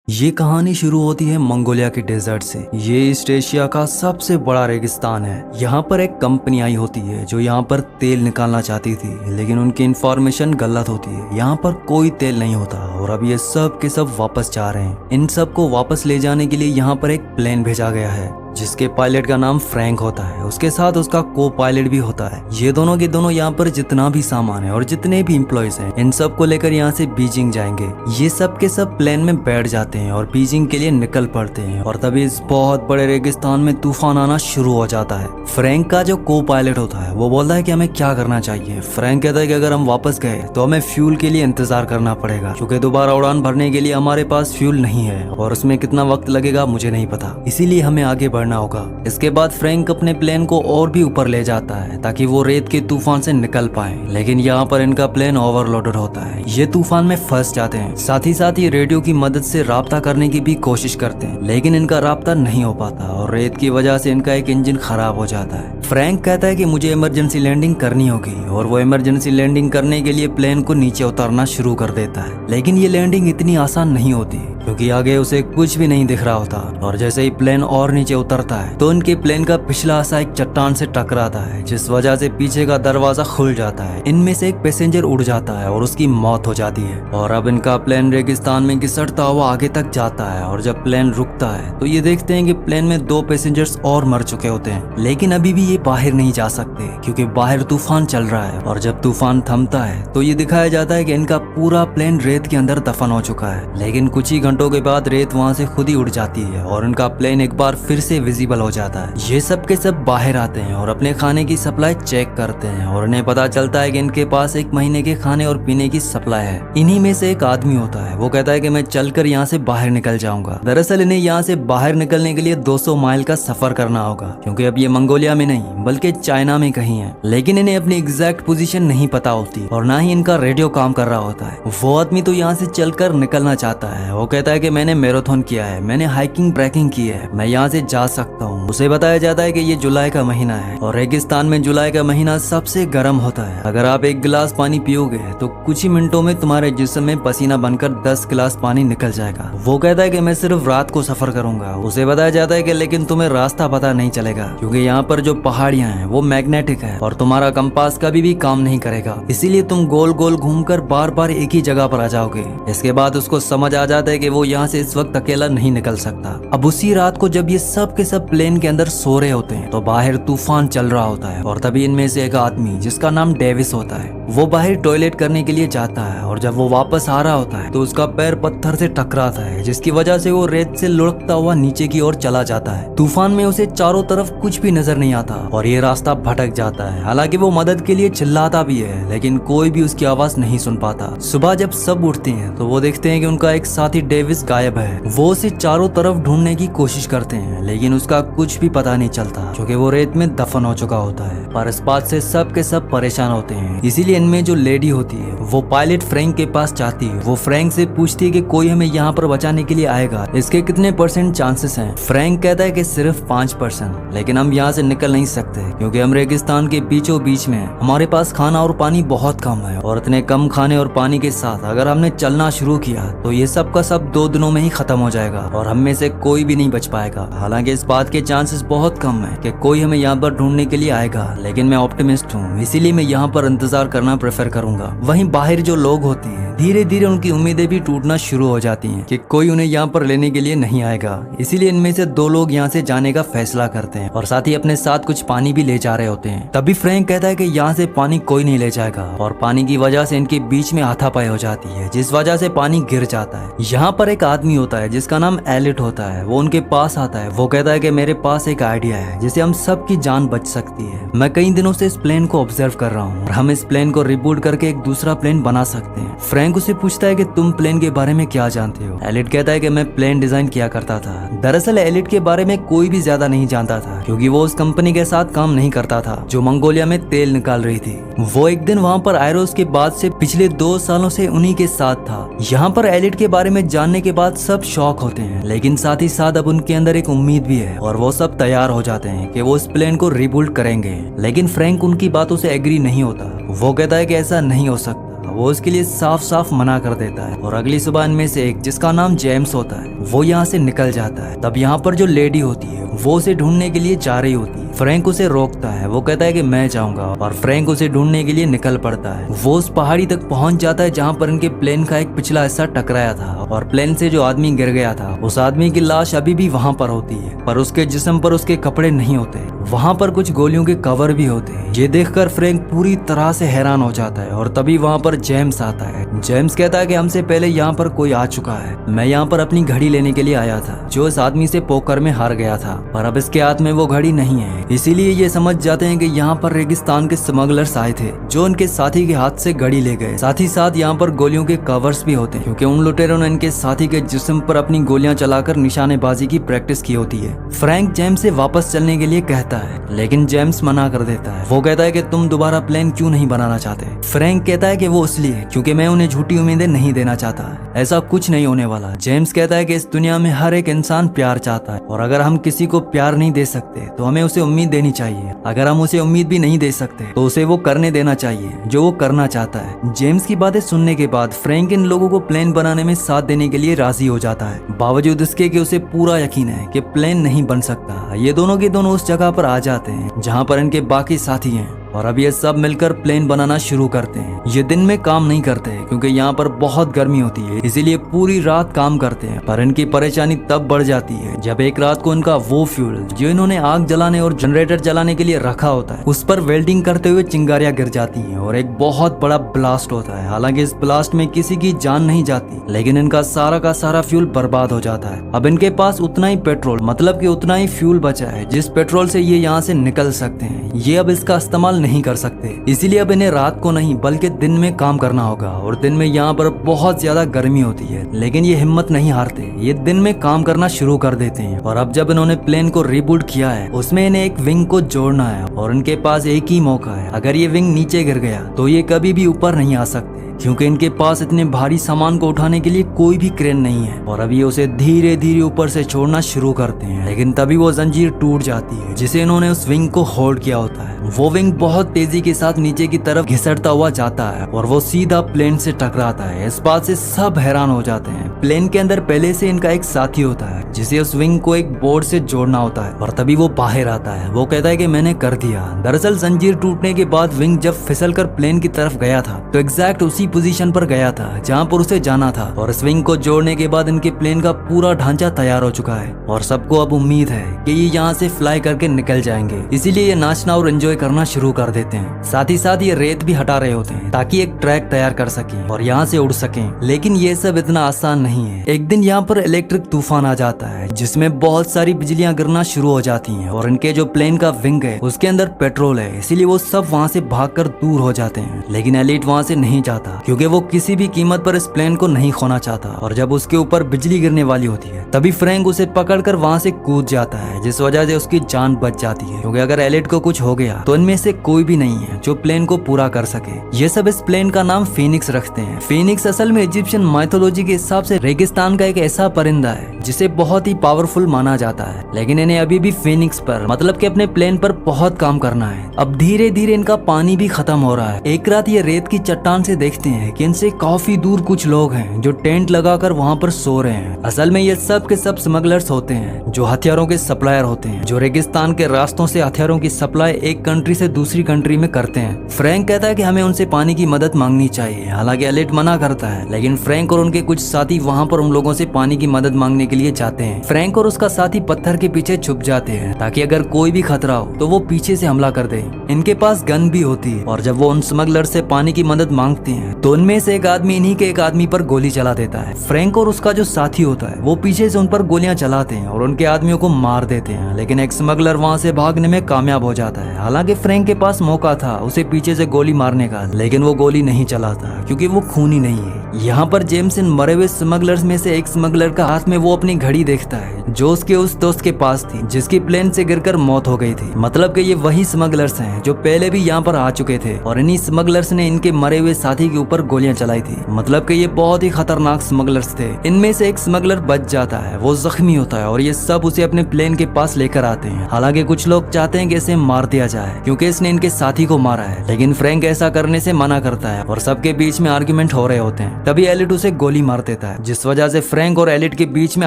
ये कहानी शुरू होती है मंगोलिया के डेजर्ट से। ये ईस्ट एशिया का सबसे बड़ा रेगिस्तान है। यहाँ पर एक कंपनी आई होती है जो यहाँ पर तेल निकालना चाहती थी, लेकिन उनकी इंफॉर्मेशन गलत होती है। यहाँ पर कोई तेल नहीं होता और अब ये सब के सब वापस जा रहे हैं। इन सब को वापस ले जाने के लिए यहाँ पर एक प्लेन भेजा गया है जिसके पायलट का नाम फ्रैंक होता है। उसके साथ उसका को पायलट भी होता है। ये दोनों के दोनों यहाँ पर जितना भी सामान है और जितने भी एम्प्लॉयज हैं, इन सब को लेकर यहाँ से बीजिंग जाएंगे। ये सब के सब प्लेन में बैठ जाते हैं और बीजिंग के लिए निकल पड़ते हैं। और तभी इस बहुत बड़े रेगिस्तान में तूफान आना शुरू हो जाता है। फ्रैंक का जो को पायलट होता है वो बोलता है कि हमें क्या करना चाहिए। फ्रैंक कहता है कि अगर हम वापस गए तो हमें फ्यूल के लिए इंतजार करना पड़ेगा, क्योंकि दोबारा उड़ान भरने के लिए हमारे पास फ्यूल नहीं है और उसमें कितना वक्त लगेगा मुझे नहीं पता, इसीलिए हमें आगे बढ़ना होगा। इसके बाद फ्रैंक अपने प्लेन को और भी ऊपर ले जाता है ताकि वो रेत के तूफान से निकल पाए, लेकिन यहाँ पर इनका प्लेन ओवरलोडेड होता है। ये तूफान में फंस जाते हैं। साथ ही रेडियो की मदद से राब्ता करने की भी कोशिश करते हैं, लेकिन इनका राब्ता नहीं हो पाता और रेत की वजह से इनका एक इंजन खराब हो जाता है। फ्रैंक कहता है कि मुझे इमरजेंसी लैंडिंग करनी होगी और वो इमरजेंसी लैंडिंग करने के लिए प्लेन को नीचे उतारना शुरू कर देता है। लेकिन ये लैंडिंग इतनी आसान नहीं होती क्योंकि आगे उसे कुछ भी नहीं दिख रहा होता और जैसे ही प्लेन और नीचे उतरता है तो उनके प्लेन का पिछला हिस्सा एक चट्टान से टकराता है, जिस वजह से पीछे का दरवाजा खुल जाता है। इनमें से एक पैसेंजर उड़ जाता है और उसकी मौत हो जाती है। और अब इनका प्लेन रेगिस्तान में घिसटता हुआ आगे तक जाता है और जब प्लेन रुकता है तो ये देखते हैं कि प्लेन में 2 पैसेंजर्स और मर चुके होते हैं, लेकिन अभी भी ये बाहर नहीं जा सकते क्योंकि बाहर तूफान चल रहा है। और जब तूफान थमता है तो ये दिखाया जाता है कि इनका पूरा प्लेन रेत के अंदर दफन हो चुका है। लेकिन कुछ ही घंटों के बाद रेत वहां से खुद ही उड़ जाती है और इनका प्लेन एक बार फिर से विजिबल हो जाता है। ये सब के सब बाहर आते हैं और अपने खाने की सप्लाई चेक करते हैं और उन्हें पता चलता है कि इनके पास 1 महीने के खाने और पीने की सप्लाई है। इन्हीं में से एक आदमी होता है, वो कहता है कि मैं चलकर यहाँ से बाहर निकल जाऊंगा। दरअसल इन्हें यहाँ से बाहर निकलने के लिए 200 माइल का सफर करना होगा, क्योंकि अब ये मंगोलिया में नहीं बल्कि चाइना में कहीं है। लेकिन इन्हें अपनी एग्जैक्ट पोजीशन नहीं पता होती और ना ही इनका रेडियो काम कर रहा होता है। वो आदमी तो यहाँ से चलकर निकलना चाहता है। वो कहता है कि मैंने मैराथन किया है, मैंने हाइकिंग ट्रैकिंग की है, मैं यहाँ से जा सकता हूँ। उसे बताया जाता है कि ये जुलाई का महीना है और रेगिस्तान में जुलाई का महीना सबसे गर्म होता है। अगर आप 1 गिलास पानी पियोगे तो कुछ ही मिनटों में तुम्हारे जिस्म में पसीना बनकर 10 गिलास पानी निकल जाएगा। वो कहता है कि मैं सिर्फ रात को सफर करूंगा। उसे बताया जाता है कि लेकिन तुम्हें रास्ता पता नहीं चलेगा, क्योंकि यहाँ पर जो पहाड़ियाँ हैं वो मैग्नेटिक है और तुम्हारा कंपास कभी भी काम नहीं करेगा, इसीलिए तुम गोल गोल घूमकर बार बार एक ही जगह पर आ जाओगे। इसके बाद उसको समझ आ जाता है कि वो यहाँ से इस वक्त अकेला नहीं निकल सकता। अब उसी रात को जब ये सब के सब प्लेन के अंदर सो रहे होते हैं तो बाहर तूफान चल रहा होता है और तभी इनमें से एक आदमी जिसका नाम डेविस होता है वो बाहर टॉयलेट करने के लिए जाता है और जब वो वापस आ रहा होता है तो उसका पैर पत्थर से टकराता है, जिसकी वजह से वो रेत से लुढ़कता हुआ नीचे की ओर चला जाता है। तूफान में उसे चारों तरफ कुछ भी नजर नहीं आता और ये रास्ता भटक जाता है। हालांकि वो मदद के लिए चिल्लाता भी है, लेकिन कोई भी उसकी आवाज नहीं सुन पाता। सुबह जब सब उठते हैं तो वो देखते हैं कि उनका एक साथी डेविस गायब है। वो उसे चारों तरफ ढूंढने की कोशिश करते हैं, लेकिन उसका कुछ भी पता नहीं चलता क्योंकि वो रेत में दफन हो चुका होता है। पर इस बात से सब के सब परेशान होते हैं। इसीलिए इनमें जो लेडी होती है वो पायलट फ्रैंक के पास जाती है। वो फ्रैंक से पूछती है कि कोई हमें यहाँ पर बचाने के लिए आएगा, इसके कितने % चांसेस हैं। फ्रैंक कहता है कि सिर्फ 5%, लेकिन हम यहाँ से निकल नहीं सकते क्योंकि हम रेगिस्तान के बीचों बीच में हैं। हमारे पास खाना और पानी बहुत कम है और इतने कम खाने और पानी के साथ अगर हमने चलना शुरू किया तो ये सब का सब 2 दिनों में ही खत्म हो जाएगा और हम में से कोई भी नहीं बच पाएगा। हालांकि इस बात के चांसेस बहुत कम है कि कोई हमें यहाँ पर ढूंढने के लिए आएगा, लेकिन मैं ऑप्टिमिस्ट हूँ, इसीलिए मैं यहाँ पर इंतजार करना प्रेफर करूंगा। वहीं बाहर जो लोग होते हैं धीरे धीरे उनकी उम्मीदें भी टूटना शुरू हो जाती हैं कि कोई उन्हें यहाँ पर लेने के लिए नहीं आएगा। इसीलिए इनमें से 2 लोग यहाँ से जाने का फैसला करते हैं और साथ ही अपने साथ कुछ पानी भी ले जा रहे होते हैं। तभी फ्रैंक कहता है कि यहाँ से पानी कोई नहीं ले जाएगा और पानी की वजह से इनके बीच में हाथापाई हो जाती है, जिस वजह से पानी गिर जाता है। यहाँ पर एक आदमी होता है जिसका नाम एलिट होता है। वो उनके पास आता है। वो कहता है कि मेरे पास एक आइडिया है जिससे हम सबकी जान बच सकती है। मैं कई दिनों से इस प्लेन को ऑब्जर्व कर रहा हूँ और हम इस प्लेन को रिबूट करके एक दूसरा प्लेन बना सकते हैं। फ्रैंक उसे पूछता है कि तुम प्लेन के बारे में क्या जानते हो। एलिट कहता है कि मैं प्लेन डिजाइन किया करता था। दरअसल एलिट के बारे में कोई भी ज्यादा नहीं जानता था क्योंकि वो उस कंपनी के साथ काम नहीं करता था जो मंगोलिया में तेल निकाल रही थी। वो एक दिन वहाँ पर आए और उसके बाद से पिछले 2 सालों से उन्हीं के साथ था। यहाँ पर एलिट के बारे में जानने के बाद सब शॉक होते हैं, लेकिन साथ ही साथ अब उनके अंदर एक उम्मीद भी है और वो सब तैयार हो जाते हैं कि वो इस प्लेन को रिबिल्ड करेंगे। लेकिन फ्रैंक उनकी बातों से एग्री नहीं होता। वो कहता है कि ऐसा नहीं हो सकता वो उसके लिए साफ साफ मना कर देता है और अगली सुबह इनमें से एक, जिसका नाम जेम्स होता है, वो यहाँ से निकल जाता है। तब यहाँ पर जो लेडी होती है वो उसे ढूंढने के लिए जा रही होती है। फ्रैंक उसे रोकता है, वो कहता है कि मैं जाऊंगा, और फ्रैंक उसे ढूंढने के लिए निकल पड़ता है। वो उस पहाड़ी तक पहुंच जाता है जहाँ पर इनके प्लेन का एक पिछला हिस्सा टकराया था, और प्लेन से जो आदमी गिर गया था उस आदमी की लाश अभी भी वहाँ पर होती है, पर उसके जिस्म पर उसके कपड़े नहीं होते। वहाँ पर कुछ गोलियों के कवर भी होते हैं। ये देखकर फ्रैंक पूरी तरह से हैरान हो जाता है, और तभी वहाँ पर जेम्स आता है। जेम्स कहता है कि हमसे पहले यहाँ पर कोई आ चुका है, मैं यहाँ पर अपनी घड़ी लेने के लिए आया था जो इस आदमी से पोकर में हार गया था, पर अब इसके हाथ में वो घड़ी नहीं है। इसीलिए ये समझ जाते हैं कि यहाँ पर रेगिस्तान के स्मगलर्स आए थे जो उनके साथी के हाथ से घड़ी ले गए। साथ ही साथ यहाँ पर गोलियों के कवर्स भी होते हैं, क्योंकि उन लुटेरों ने इनके साथी के जिस्म पर अपनी गोलियां चलाकर निशानेबाजी की प्रैक्टिस की होती है। फ्रैंक जेम्स से वापस चलने के लिए कहता है, लेकिन जेम्स मना कर देता है। वो कहता है कि तुम दोबारा प्लान क्यों नहीं बनाना चाहते। फ्रैंक कहता है कि वो इसलिए क्योंकि मैं उन्हें झूठी उम्मीदें नहीं देना चाहता, ऐसा कुछ नहीं होने वाला। जेम्स कहता है कि इस दुनिया में हर एक इंसान प्यार चाहता है, और अगर हम किसी को प्यार नहीं दे सकते तो हमें उसे उम्मीद देनी चाहिए। अगर हम उसे उम्मीद भी नहीं दे सकते तो उसे वो करने देना चाहिए जो वो करना चाहता है। जेम्स की बातें सुनने के बाद फ्रैंक इन लोगों को प्लान बनाने में साथ देने के लिए राजी हो जाता है, बावजूद इसके कि उसे पूरा यकीन है कि प्लान नहीं बन सकता। ये दोनों के दोनों उस जगह पर आ जाते हैं जहाँ पर इनके बाकी साथी हैं, और अब ये सब मिलकर प्लेन बनाना शुरू करते हैं। ये दिन में काम नहीं करते क्योंकि यहाँ पर बहुत गर्मी होती है, इसीलिए पूरी रात काम करते हैं। पर इनकी परेशानी तब बढ़ जाती है जब एक रात को इनका वो फ्यूल जो इन्होंने आग जलाने और जनरेटर जलाने के लिए रखा होता है उस पर वेल्डिंग करते हुए चिंगारियां गिर जाती हैं और एक बहुत बड़ा ब्लास्ट होता है। हालांकि इस ब्लास्ट में किसी की जान नहीं जाती, लेकिन इनका सारा का सारा फ्यूल बर्बाद हो जाता है। अब इनके पास उतना ही पेट्रोल, मतलब कि उतना ही फ्यूल बचा है जिस पेट्रोल से ये यहाँ से निकल सकते हैं। ये अब इसका इस्तेमाल नहीं कर सकते, इसीलिए अब इन्हें रात को नहीं बल्कि दिन में काम करना होगा। और दिन में यहाँ पर बहुत ज्यादा गर्मी होती है, लेकिन ये हिम्मत नहीं हारते, ये दिन में काम करना शुरू कर देते हैं। और अब जब इन्होंने प्लेन को रिबूट किया है उसमें इन्हें एक विंग को जोड़ना है, और इनके पास एक ही मौका है। अगर ये विंग नीचे गिर गया तो ये कभी भी ऊपर नहीं आ सकते, क्योंकि इनके पास इतने भारी सामान को उठाने के लिए कोई भी क्रेन नहीं है। और अभी उसे धीरे धीरे ऊपर से छोड़ना शुरू करते हैं, लेकिन तभी वो जंजीर टूट जाती है जिसे इन्होंने उस विंग को होल्ड किया होता है। वो विंग बहुत तेजी के साथ नीचे की तरफ घिसटता हुआ जाता है और वो सीधा प्लेन से टकराता है। इस बात से सब हैरान हो जाते हैं। प्लेन के अंदर पहले से इनका एक साथी होता है जिसे उस विंग को एक बोर्ड से जोड़ना होता है, और तभी वो बाहर आता है। वो कहता है कि मैंने कर दिया। दरअसल जंजीर टूटने के बाद विंग जब फिसलकर प्लेन की तरफ गया था तो एग्जैक्ट उसी पोजीशन पर गया था जहां पर उसे जाना था, और इस विंग को जोड़ने के बाद इनके प्लेन का पूरा ढांचा तैयार हो चुका है। और सबको अब उम्मीद है कि ये यहाँ से फ्लाई करके निकल जाएंगे, इसीलिए ये नाचना और एंजॉय करना शुरू कर देते हैं। साथ ही साथ ये रेत भी हटा रहे होते हैं ताकि एक ट्रैक तैयार कर सकें और यहाँ से उड़ सकें। लेकिन ये सब इतना आसान नहीं है। एक दिन यहाँ पर इलेक्ट्रिक तूफान आ जाता है जिसमें बहुत सारी बिजलियां गिरना शुरू हो जाती हैं, और इनके जो प्लेन का विंग है उसके अंदर पेट्रोल है, इसीलिए वो सब वहाँ से भागकर दूर हो जाते हैं। लेकिन एलिट वहाँ से नहीं जाता क्योंकि वो किसी भी कीमत पर इस प्लेन को नहीं खोना चाहता। और जब उसके ऊपर बिजली गिरने वाली होती है तभी फ्रैंक उसे पकड़कर वहाँ से कूद जाता है, जिस वजह से उसकी जान बच जाती है, क्योंकि अगर एलिट को कुछ हो गया तो इनमें से कोई भी नहीं है जो प्लेन को पूरा कर सके। ये सब इस प्लेन का नाम फीनिक्स रखते हैं। फीनिक्स असल में इजिप्शियन माइथोलॉजी के हिसाब से रेगिस्तान का एक ऐसा परिंदा है जिसे बहुत ही पावरफुल माना जाता है, लेकिन इन्हें अभी भी फीनिक्स पर, मतलब कि अपने प्लेन पर बहुत काम करना है। अब धीरे धीरे इनका पानी भी खत्म हो रहा है। एक रात ये रेत की चट्टान से देखते हैं कि इनसे काफी दूर कुछ लोग हैं जो टेंट लगाकर वहाँ पर सो रहे हैं। असल में ये सब के सब स्मगलर्स होते हैं जो हथियारों के सप्लायर होते हैं, जो रेगिस्तान के रास्तों से हथियारों की सप्लाई एक कंट्री से दूसरी कंट्री में करते हैं। फ्रैंक कहता है कि हमें उनसे पानी की मदद मांगनी चाहिए, हालांकि एलिट मना करता है, लेकिन फ्रैंक और उनके कुछ साथी वहाँ पर उन लोगों से पानी की मदद मांगने के लिए जाते हैं। फ्रैंक और उसका साथी पत्थर के पीछे छुप जाते हैं ताकि अगर कोई भी खतरा हो तो वो पीछे से हमला कर दे। इनके पास गन भी होती है, और जब वो उन स्मगलर से पानी की मदद मांगते हैं तो उनमें से एक आदमी इन्हीं के एक आदमी पर गोली चला देता है। फ्रैंक और उसका जो साथी होता है वो पीछे से उन पर गोलियां चलाते हैं और उनके आदमियों को मार देते हैं, लेकिन एक स्मगलर वहां से भागने में कामयाब हो जाता है। हालांकि फ्रैंक के पास मौका था उसे पीछे से गोली मारने का, लेकिन वो गोली नहीं चलाता क्योंकि वो खूनी नहीं है। यहाँ पर जेम्स इन मरे हुए स्मगलर्स में से एक स्मगलर का हाथ में वो अपनी घड़ी देखता है जो उसके उस दोस्त के पास थी जिसकी प्लेन से गिरकर मौत हो गई थी। मतलब कि ये वही स्मगलर्स हैं जो पहले भी यहाँ पर आ चुके थे और इन्हीं स्मगलर्स ने इनके मरे हुए साथी के ऊपर गोलियां चलाई थी। मतलब कि ये बहुत ही खतरनाक स्मगलर्स थे। इनमें से एक स्मगलर बच जाता है, वो जख्मी होता है और ये सब उसे अपने प्लेन के पास लेकर आते हैं। हालांकि कुछ लोग चाहते हैं कि इसे मार दिया जाए क्योंकि इसने इनके साथी को मारा है, लेकिन फ्रैंक ऐसा करने से मना करता है और सबके बीच में आर्ग्यूमेंट हो रहे होते हैं। तभी एलिट उसे गोली मार देता है, जिस वजह से फ्रैंक और एलिट के बीच में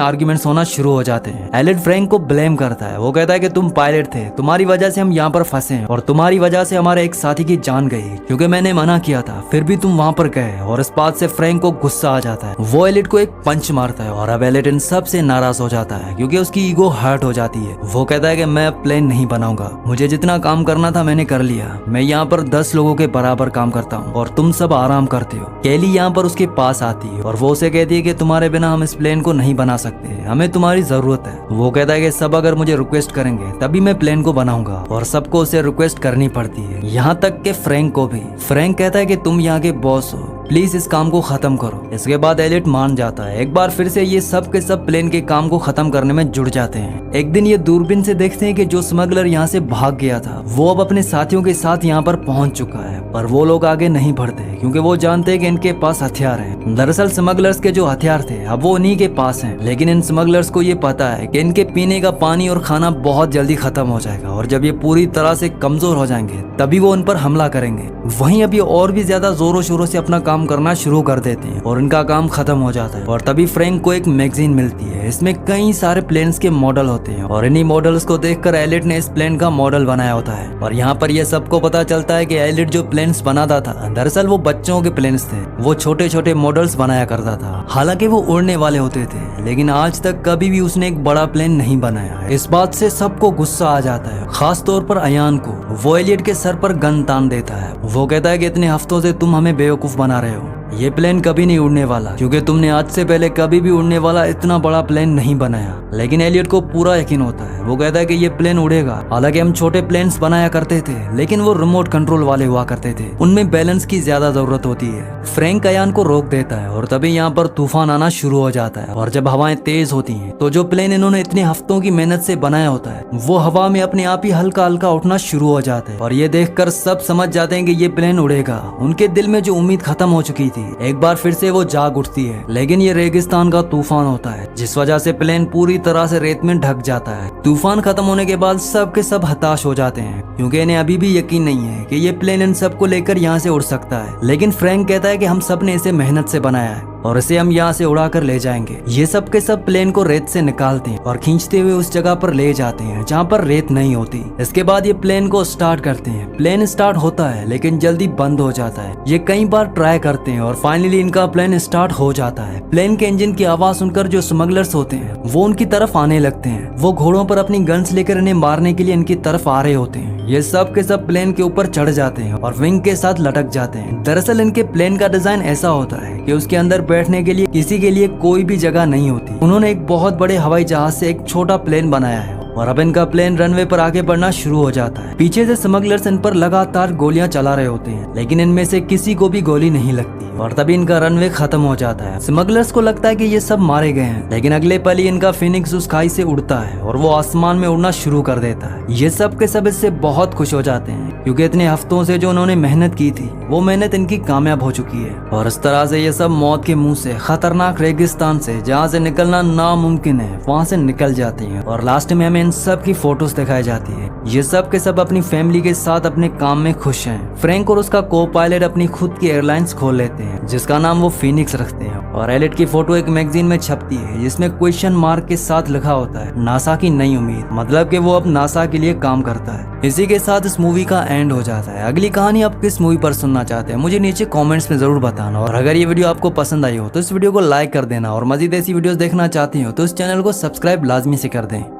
आर्ग्यूमेंट्स होना शुरू हो जाते हैं। एलिट फ्रैंक को ब्लेम करता है, वो कहता है कि तुम पायलट थे, तुम्हारी वजह से हम यहाँ पर फंसे हैं और तुम्हारी वजह से हमारे एक साथी की जान गई क्योंकि मैंने मना किया था, फिर भी तुम वहाँ पर गए। और इस बात से फ्रैंक को गुस्सा आ जाता है, वो एलिट को एक पंच मारता है और अब एलिट इन सब से नाराज हो जाता है क्योंकि उसकी ईगो हर्ट हो जाती है। वो कहता है कि मैं अब प्लेन नहीं बनाऊंगा, मुझे जितना काम करना था मैंने कर लिया, मैं यहाँ पर 10 लोगों के बराबर काम करता हूँ और तुम सब आराम करते हो। केली यहाँ पर उसके पास आती है और वो उसे कहती है कि तुम्हारे बिना हम इस प्लेन को नहीं बना सकते, हमें तुम्हारी जरूरत है। वो कहता है कि सब अगर मुझे रिक्वेस्ट करेंगे तभी मैं प्लेन को बनाऊंगा और सबको उसे रिक्वेस्ट करनी पड़ती है, यहाँ तक के फ्रैंक को भी। फ्रैंक कहता है कि तुम यहाँ के बॉस हो, प्लीज इस काम को खत्म करो। इसके बाद एलिट मान जाता है। एक बार फिर से ये सब के सब प्लेन के काम को खत्म करने में जुड़ जाते हैं। एक दिन ये दूरबीन से देखते हैं कि जो स्मगलर यहाँ से भाग गया था वो अब अपने साथियों के साथ यहाँ पर पहुंच चुका है, पर वो लोग आगे नहीं बढ़ते क्योंकि वो जानते हैं कि इनके पास हथियार हैं। दरअसल स्मगलर्स के जो हथियार थे अब वो उन्हीं के पास हैं, लेकिन इन स्मगलर्स को ये पता है कि इनके पीने का पानी और खाना बहुत जल्दी खत्म हो जाएगा और जब ये पूरी तरह से कमजोर हो जाएंगे तभी वो उन पर हमला करेंगे। वहीं अब ये और भी ज्यादा जोरों शोरों से अपना काम करना शुरू कर देते हैं और इनका काम खत्म हो जाता है। और तभी फ्रैंक को एक मैगजीन मिलती है, इसमें कई सारे प्लेन्स के मॉडल होते हैं और इन्हीं मॉडल्स को देखकर एलिट ने इस प्लेन का मॉडल बनाया होता है। और यहाँ पर यह सबको पता चलता है कि एलिट जो प्लेन्स बनाता था दरअसल वो बच्चों के प्लेन्स थे, वो छोटे छोटे मॉडल्स बनाया करता था। हालांकि वो उड़ने वाले होते थे, लेकिन आज तक कभी भी उसने एक बड़ा प्लेन नहीं बनाया। इस बात से सबको गुस्सा आ जाता है, खास तौर पर अयान को। वो एलिट के सर पर गन तान देता है। वो कहता है कि इतने हफ्तों से तुम हमें बेवकूफ बना रहे हो, ये प्लेन कभी नहीं उड़ने वाला क्योंकि तुमने आज से पहले कभी भी उड़ने वाला इतना बड़ा प्लेन नहीं बनाया। लेकिन एलियट को पूरा यकीन होता है, वो कहता है कि ये प्लेन उड़ेगा। हालांकि हम छोटे प्लेन्स बनाया करते थे लेकिन वो रिमोट कंट्रोल वाले हुआ करते थे, उनमें बैलेंस की ज्यादा जरूरत होती है। फ्रैंक अयान को रोक देता है और तभी यहाँ पर तूफान आना शुरू हो जाता है और जब हवाएं तेज होती हैं तो जो प्लेन इन्होंने इतने हफ्तों की मेहनत से बनाया होता है वो हवा में अपने आप ही हल्का हल्का उठना शुरू हो जाता है। और ये देखकर सब समझ जाते हैं कि ये प्लेन उड़ेगा। उनके दिल में जो उम्मीद खत्म हो चुकी थी एक बार फिर से वो जाग उठती है, लेकिन ये रेगिस्तान का तूफान होता है जिस वजह से प्लेन पूरी तरह से रेत में ढक जाता है। तूफान खत्म होने के बाद सब के सब हताश हो जाते हैं क्योंकि इन्हें अभी भी यकीन नहीं है कि ये प्लेन इन सबको लेकर यहाँ से उड़ सकता है। लेकिन फ्रैंक कहता है कि हम सब ने इसे मेहनत से बनाया है और इसे हम यहाँ से उड़ा कर ले जाएंगे। ये सब के सब प्लेन को रेत से निकालते हैं और खींचते हुए उस जगह पर ले जाते हैं जहाँ पर रेत नहीं होती। इसके बाद ये प्लेन को स्टार्ट करते हैं। प्लेन स्टार्ट होता है लेकिन जल्दी बंद हो जाता है। ये कई बार ट्राई करते हैं और फाइनली इनका प्लेन स्टार्ट हो जाता है। प्लेन के इंजन की आवाज सुनकर जो स्मगलर्स होते हैं वो उनकी तरफ आने लगते हैं। वो घोड़ों पर अपनी गन्स लेकर इन्हें मारने के लिए इनकी तरफ आ रहे होते हैं। ये सब के सब प्लेन के ऊपर चढ़ जाते हैं और विंग के साथ लटक जाते हैं। दरअसल इनके प्लेन का डिजाइन ऐसा होता है कि उसके अंदर बैठने के लिए किसी के लिए कोई भी जगह नहीं होती। उन्होंने एक बहुत बड़े हवाई जहाज से एक छोटा प्लेन बनाया है और अब इनका प्लेन रनवे पर आगे बढ़ना शुरू हो जाता है। पीछे से स्मगलर्स इन पर लगातार गोलियां चला रहे होते हैं लेकिन इनमें से किसी को भी गोली नहीं लगती और तभी इनका रनवे खत्म हो जाता है। स्मगलर्स को लगता है कि ये सब मारे गए हैं, लेकिन अगले पल ही इनका फिनिक्स उस खाई से उड़ता है और वो आसमान में उड़ना शुरू कर देता है। ये सब के सब इससे बहुत खुश हो जाते हैं क्योंकि इतने हफ्तों से जो उन्होंने मेहनत की थी वो मेहनत इनकी कामयाब हो चुकी है। और इस तरह से ये सब मौत के मुंह से, खतरनाक रेगिस्तान से जहाँ से निकलना नामुमकिन है, वहाँ से निकल जाती है। और लास्ट में हमें इन सब की फोटोज दिखाई जाती है। ये सब के सब अपनी फैमिली के साथ अपने काम में खुश हैं। फ्रैंक और उसका को पायलट अपनी खुद की एयरलाइंस खोल लेते हैं जिसका नाम वो फिनिक्स रखते हैं। और एलिट की फोटो एक मैगजीन में छपती है जिसमें क्वेश्चन मार्क के साथ लिखा होता है नासा की नई उम्मीद, मतलब कि वो अब नासा के लिए काम करता है। इसी के साथ इस मूवी का एंड हो जाता है। अगली कहानी आप किस मूवी पर सुनना चाहते हैं मुझे नीचे कमेंट्स में जरूर बताना। और अगर ये वीडियो आपको पसंद आई हो तो इस वीडियो को लाइक कर देना और मजीद ऐसी वीडियोस देखना चाहते हो तो इस चैनल को सब्सक्राइब लाजमी से कर दें।